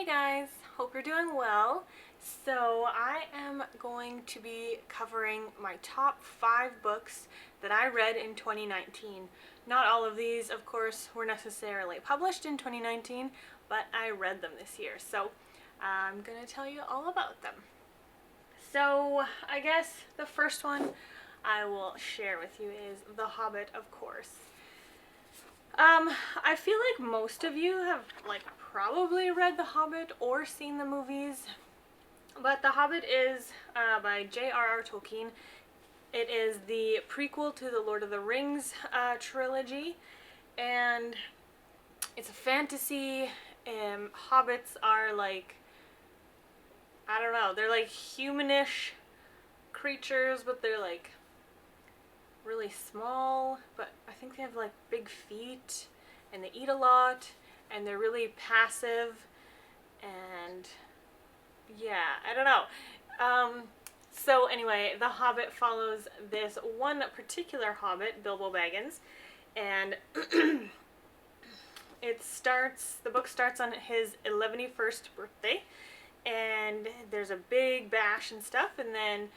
Hey guys, hope you're doing well. So I am going to be covering my top 5 books that I read in 2019. Not all of these, of course, were necessarily published in 2019, but I read them this year. So I'm going to tell you all about them. So I guess the first one I will share with you is The Hobbit, of course. I feel like most of you have probably read The Hobbit or seen the movies, but The Hobbit is by J.R.R. Tolkien. It is the prequel to the Lord of the Rings trilogy, and it's a fantasy. Hobbits are I don't know, they're like humanish creatures, but they're really small, but I think they have big feet and they eat a lot and they're really passive, and yeah, I don't know. So anyway, The Hobbit follows this one particular hobbit, Bilbo Baggins, and the book starts on his 11st birthday, and there's a big bash and stuff, and then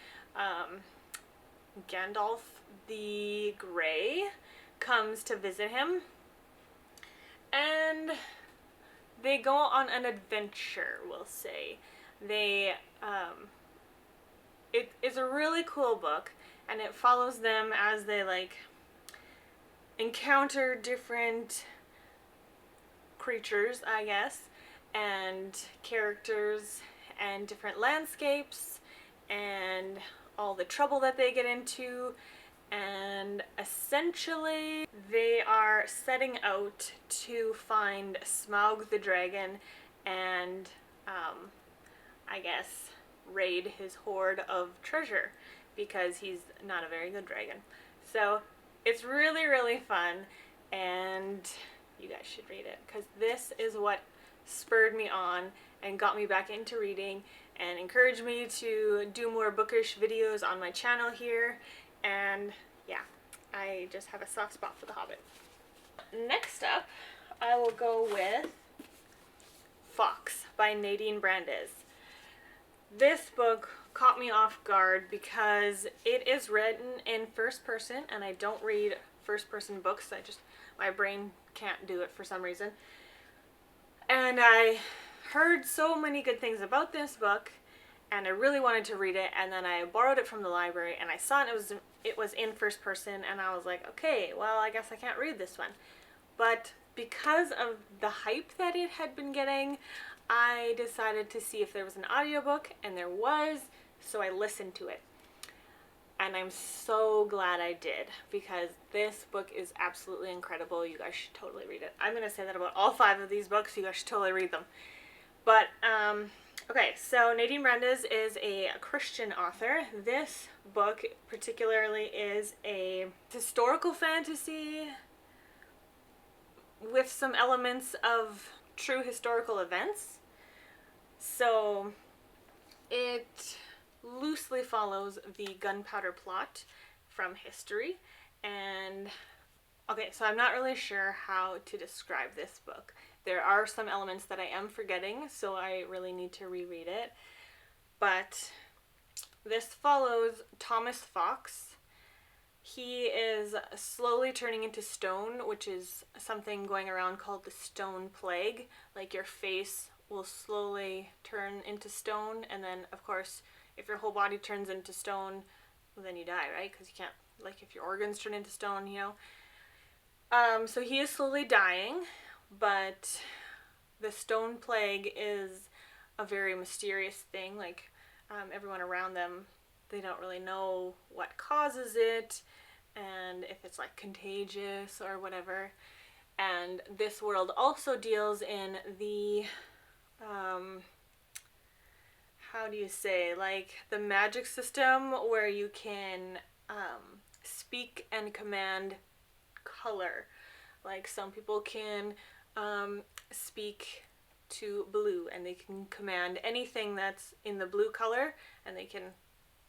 Gandalf the Grey comes to visit him, and they go on an adventure, we'll say. It is a really cool book, and it follows them as they encounter different creatures, I guess, and characters and different landscapes and all the trouble that they get into, and essentially they are setting out to find Smaug the dragon and I guess raid his hoard of treasure, because he's not a very good dragon. So it's really fun, and you guys should read it, because this is what spurred me on and got me back into reading and encouraged me to do more bookish videos on my channel here. And yeah, I just have a soft spot for The Hobbit. Next up, I will go with Fox by Nadine Brandes. This book caught me off guard because it is written in first person, and I don't read first person books. My brain can't do it for some reason. And I heard so many good things about this book, and I really wanted to read it, and then I borrowed it from the library, and I saw it was in first person, and I was like, okay, well, I guess I can't read this one. But because of the hype that it had been getting, I decided to see if there was an audiobook, and there was, so I listened to it. And I'm so glad I did, because this book is absolutely incredible. You guys should totally read it. I'm going to say that about all 5 of these books. You guys should totally read them. But, okay, so Nadine Brandes is a Christian author. This book particularly is a historical fantasy with some elements of true historical events. So it loosely follows the gunpowder plot from history, and okay, so I'm not really sure how to describe this book. There are some elements that I am forgetting, so I really need to reread it. But this follows Thomas Fox. He is slowly turning into stone, which is something going around called the stone plague. Like, your face will slowly turn into stone, and then of course if your whole body turns into stone, well, then you die, right? Because you can't, if your organs turn into stone, so he is slowly dying, but the stone plague is a very mysterious thing. Everyone around them, they don't really know what causes it, and if it's contagious or whatever. And this world also deals in the how do you say, the magic system, where you can speak and command color. Some people can speak to blue, and they can command anything that's in the blue color, and they can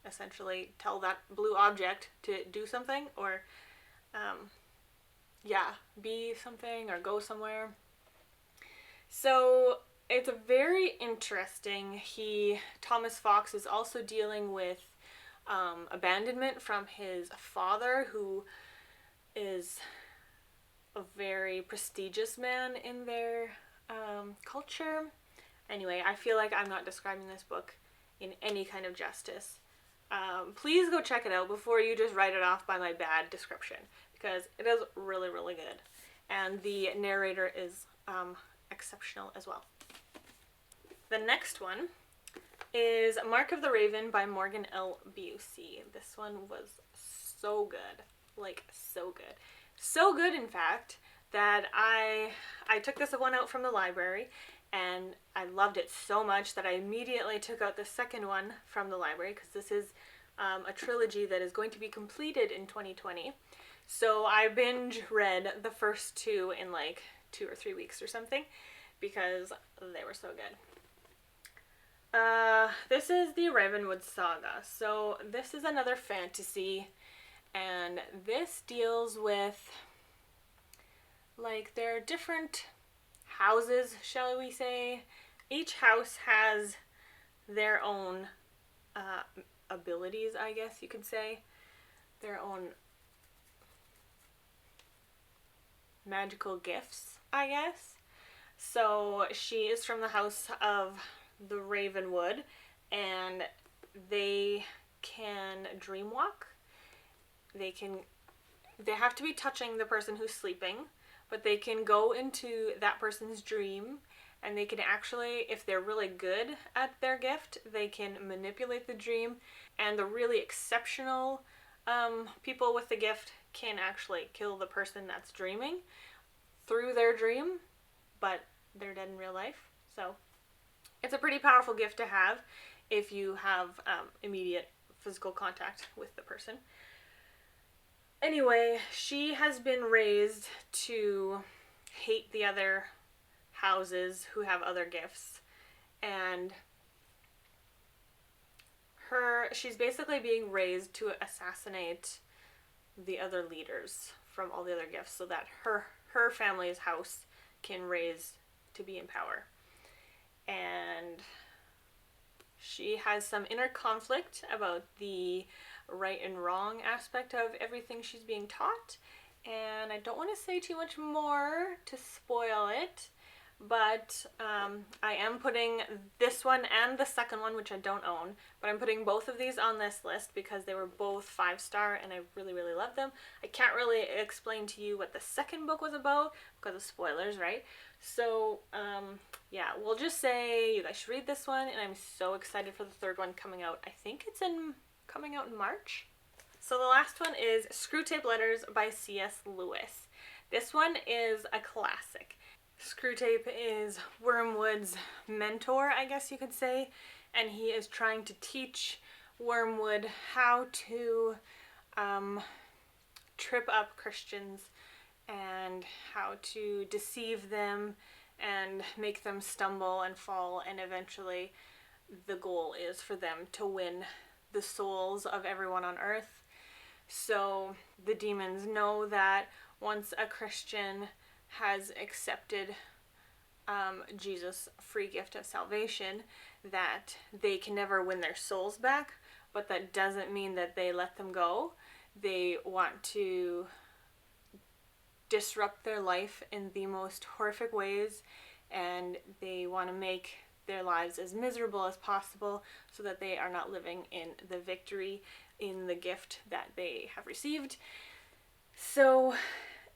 essentially tell that blue object to do something, or be something, or go somewhere. So it's very interesting. Thomas Fox is also dealing with abandonment from his father, who is a very prestigious man in their culture. Anyway, I feel like I'm not describing this book in any kind of justice. Please go check it out before you just write it off by my bad description, because it is really, really good. And the narrator is exceptional as well. The next one is Mark of the Raven by Morgan L. Busey. This one was so good. Like, so good. So good, in fact, that I took this one out from the library, and I loved it so much that I immediately took out the second one from the library, because this is a trilogy that is going to be completed in 2020. So I binge read the first two in like 2 or 3 weeks or something, because they were so good. This is the Ravenwood Saga. So this is another fantasy, and this deals with, like, there are different houses, shall we say. Each house has their own abilities, I guess you could say. Their own magical gifts, I guess. So she is from the house of the Ravenwood, and they can dream walk. They have to be touching the person who's sleeping, but they can go into that person's dream, and they can actually, if they're really good at their gift, they can manipulate the dream, and the really exceptional people with the gift can actually kill the person that's dreaming through their dream, but they're dead in real life. So it's a pretty powerful gift to have if you have immediate physical contact with the person. Anyway, she has been raised to hate the other houses who have other gifts, and she's basically being raised to assassinate the other leaders from all the other gifts, so that her family's house can raise to be in power. And she has some inner conflict about the right and wrong aspect of everything she's being taught, and I don't want to say too much more to spoil it, but I am putting this one and the second one, which I don't own, but I'm putting both of these on this list because they were both 5-star and I really, really love them. I can't really explain to you what the second book was about because of spoilers, right? So yeah, we'll just say you guys should read this one, and I'm so excited for the third one coming out. I think it's coming out in March. So the last one is Screwtape Letters by C.S. Lewis. This one is a classic. Screwtape is Wormwood's mentor, I guess you could say, and he is trying to teach Wormwood how to trip up Christians and how to deceive them and make them stumble and fall, and eventually the goal is for them to win the souls of everyone on earth. So the demons know that once a Christian has accepted Jesus' free gift of salvation, that they can never win their souls back, but that doesn't mean that they let them go. They want to disrupt their life in the most horrific ways, and they want to make their lives as miserable as possible so that they are not living in the victory in the gift that they have received. So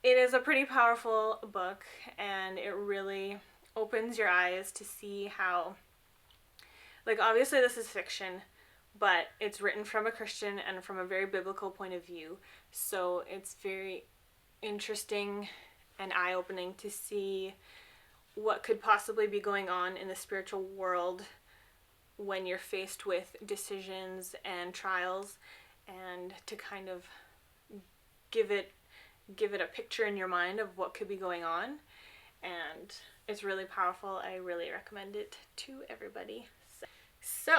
it is a pretty powerful book, and it really opens your eyes to see how, like, obviously this is fiction, but it's written from a Christian and from a very biblical point of view, so it's very interesting and eye-opening to see what could possibly be going on in the spiritual world when you're faced with decisions and trials, and to kind of give it a picture in your mind of what could be going on. And it's really powerful. I really recommend it to everybody. So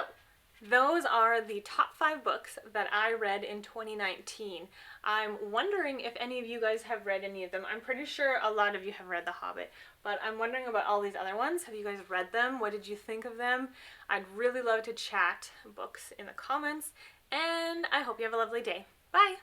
those are the top 5 books that I read in 2019. I'm wondering if any of you guys have read any of them. I'm pretty sure a lot of you have read The Hobbit, but I'm wondering about all these other ones. Have you guys read them? What did you think of them? I'd really love to chat books in the comments, and I hope you have a lovely day. Bye!